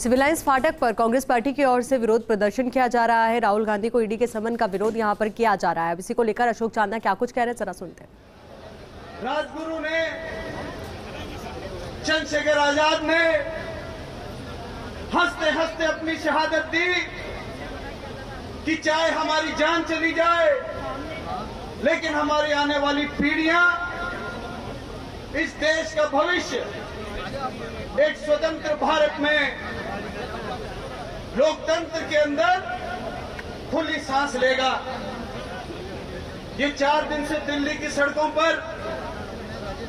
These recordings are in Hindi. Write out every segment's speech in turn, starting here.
सिविल लाइंस फाटक पर कांग्रेस पार्टी की ओर से विरोध प्रदर्शन किया जा रहा है। राहुल गांधी को ईडी के समन का विरोध यहां पर किया जा रहा है। अब इसी को लेकर अशोक चांदा क्या कुछ कह रहे हैं, जरा सुनते हैं। राजगुरु ने, चंद्रशेखर आजाद ने हंसते हंसते अपनी शहादत दी कि चाहे हमारी जान चली जाए लेकिन हमारी आने वाली पीढ़ियां, इस देश का भविष्य एक स्वतंत्र भारत में लोकतंत्र के अंदर खुली सांस लेगा। ये 4 दिन से दिल्ली की सड़कों पर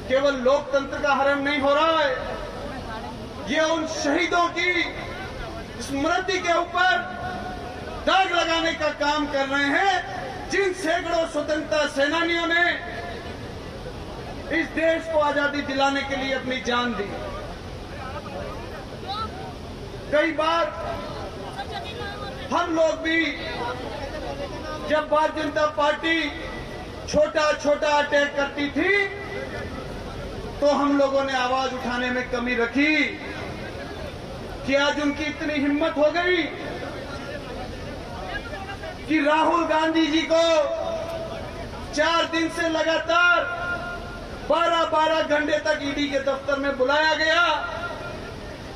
केवल लोकतंत्र का हरण नहीं हो रहा है, ये उन शहीदों की स्मृति के ऊपर दाग लगाने का काम कर रहे हैं जिन सैकड़ों स्वतंत्रता सेनानियों ने इस देश को आजादी दिलाने के लिए अपनी जान दी। कई बार हम लोग भी, जब भारतीय जनता पार्टी छोटा छोटा अटैक करती थी तो हम लोगों ने आवाज उठाने में कमी रखी कि आज उनकी इतनी हिम्मत हो गई कि राहुल गांधी जी को 4 दिन से लगातार 12-12 घंटे तक ईडी के दफ्तर में बुलाया गया,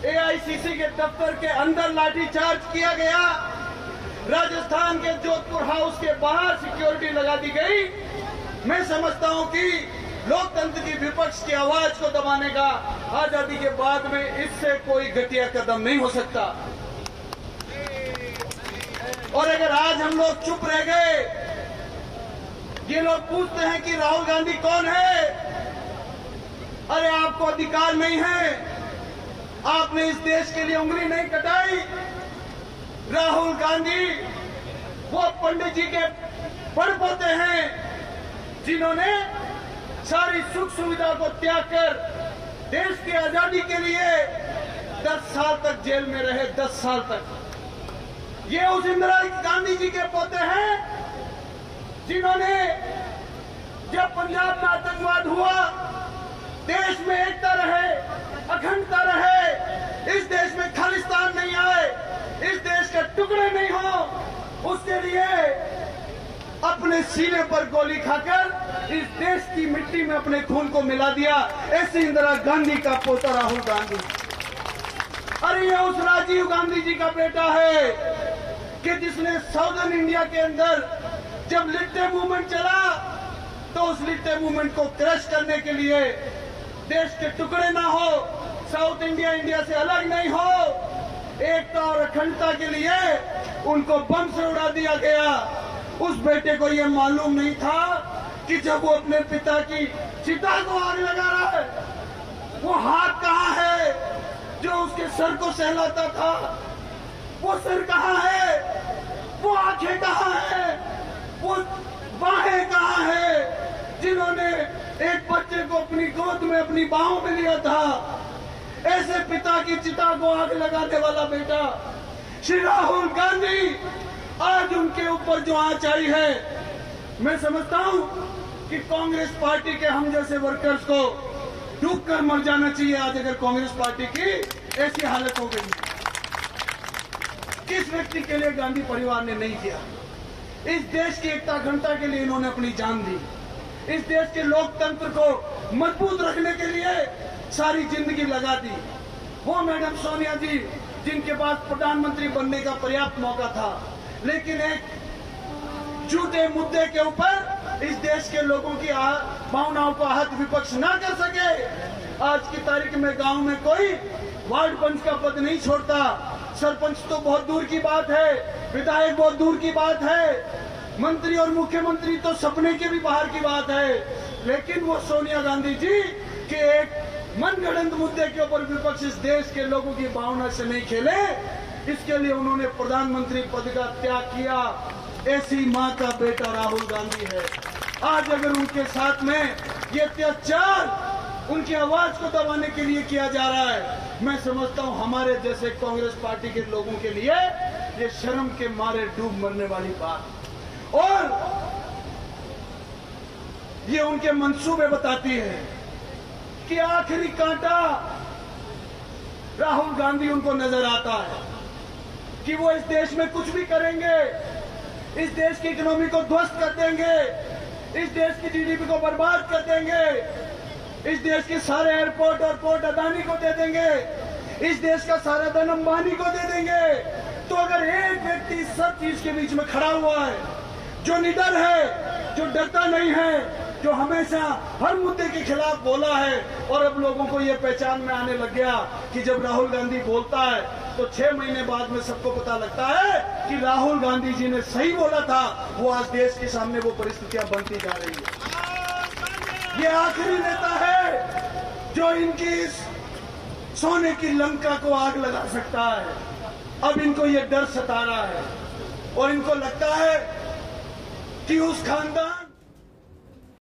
एआईसीसी के दफ्तर के अंदर लाठीचार्ज किया गया, राजस्थान के जोधपुर हाउस के बाहर सिक्योरिटी लगा दी गई। मैं समझता हूं कि लोकतंत्र की विपक्ष की आवाज को दबाने का आजादी के बाद में इससे कोई घटिया कदम नहीं हो सकता। और अगर आज हम लोग चुप रह गए, ये लोग पूछते हैं कि राहुल गांधी कौन है, अरे आपको अधिकार नहीं है, आपने इस देश के लिए उंगली नहीं कटाई। राहुल गांधी वो पंडित जी के बड़पोते हैं जिन्होंने सारी सुख सुविधा को त्याग कर देश की आजादी के लिए 10 साल तक जेल में रहे, 10 साल तक। ये उस इंदिरा गांधी जी के पोते हैं जिन्होंने, जब पंजाब में आतंकवाद हुआ, देश में एकता रहे, अखंडता रहे, इस देश में खालिस्तान नहीं आए, इस देश के टुकड़े नहीं हो, उसके लिए अपने सीने पर गोली खाकर इस देश की मिट्टी में अपने खून को मिला दिया। ऐसे इंदिरा गांधी का पोता राहुल गांधी। अरे ये उस राजीव गांधी जी का बेटा है कि जिसने साउदर्न इंडिया के अंदर जब लिट्टे मूवमेंट चला तो उस लिट्टे मूवमेंट को क्रश करने के लिए, देश के टुकड़े ना हो, साउथ इंडिया इंडिया से अलग नहीं हो, एकता और अखंडता के लिए उनको बम से उड़ा दिया गया। उस बेटे को यह मालूम नहीं था कि जब वो अपने पिता की चिता को आग लगा रहा है, वो हाथ कहाँ है जो उसके सर को सहलाता था, वो सर कहाँ है, वो आंखें कहाँ है, वो बाहें कहाँ है जिन्होंने एक बच्चे को अपनी गोद में, अपनी बाहों में लिया था। ऐसे पिता की चिता को आग लगाने वाला बेटा श्री राहुल गांधी, आज उनके ऊपर जो आंच आई है, मैं समझता हूं कि कांग्रेस पार्टी के हम जैसे वर्कर्स को डूब कर मर जाना चाहिए। आज अगर कांग्रेस पार्टी की ऐसी हालत हो गई, किस व्यक्ति के लिए गांधी परिवार ने नहीं किया? इस देश की एकता अखंडता के लिए इन्होंने अपनी जान दी, इस देश के लोकतंत्र को मजबूत रखने के लिए सारी जिंदगी लगा दी। वो मैडम सोनिया जी जिनके पास प्रधानमंत्री बनने का पर्याप्त मौका था, लेकिन एक झूठे मुद्दे के ऊपर इस देश के लोगों की भावनाओं को आहत विपक्ष ना कर सके। आज की तारीख में गांव में कोई वार्ड पंच का पद नहीं छोड़ता, सरपंच तो बहुत दूर की बात है, विधायक बहुत दूर की बात है, मंत्री और मुख्यमंत्री तो सपने के भी बाहर की बात है। लेकिन वो सोनिया गांधी जी के एक मनगढ़ंत मुद्दे के ऊपर विपक्ष इस देश के लोगों की भावना से नहीं खेले, इसके लिए उन्होंने प्रधानमंत्री पद का त्याग किया। ऐसी मां का बेटा राहुल गांधी है। आज अगर उनके साथ में ये अत्याचार उनकी आवाज को दबाने के लिए किया जा रहा है, मैं समझता हूं हमारे जैसे कांग्रेस पार्टी के लोगों के लिए ये शर्म के मारे डूब मरने वाली बात। और ये उनके मंसूबे बताती है कि आखिरी कांटा राहुल गांधी उनको नजर आता है कि वो इस देश में कुछ भी करेंगे, इस देश की इकोनॉमी को ध्वस्त कर देंगे, इस देश की जीडीपी को बर्बाद कर देंगे, इस देश के सारे एयरपोर्ट और पोर्ट अदानी को दे देंगे, इस देश का सारा धन अंबानी को दे देंगे। तो अगर एक व्यक्ति इस सब चीज के बीच में खड़ा हुआ है, जो निडर है, जो डरता नहीं है, जो हमेशा हर मुद्दे के खिलाफ बोला है, और अब लोगों को ये पहचान में आने लग गया कि जब राहुल गांधी बोलता है तो 6 महीने बाद में सबको पता लगता है कि राहुल गांधी जी ने सही बोला था। वो आज देश के सामने वो परिस्थितियां बनती जा रही है। ये आखिरी नेता है जो इनकी इस सोने की लंका को आग लगा सकता है। अब इनको ये डर सता रहा है और इनको लगता है कि उस खानदान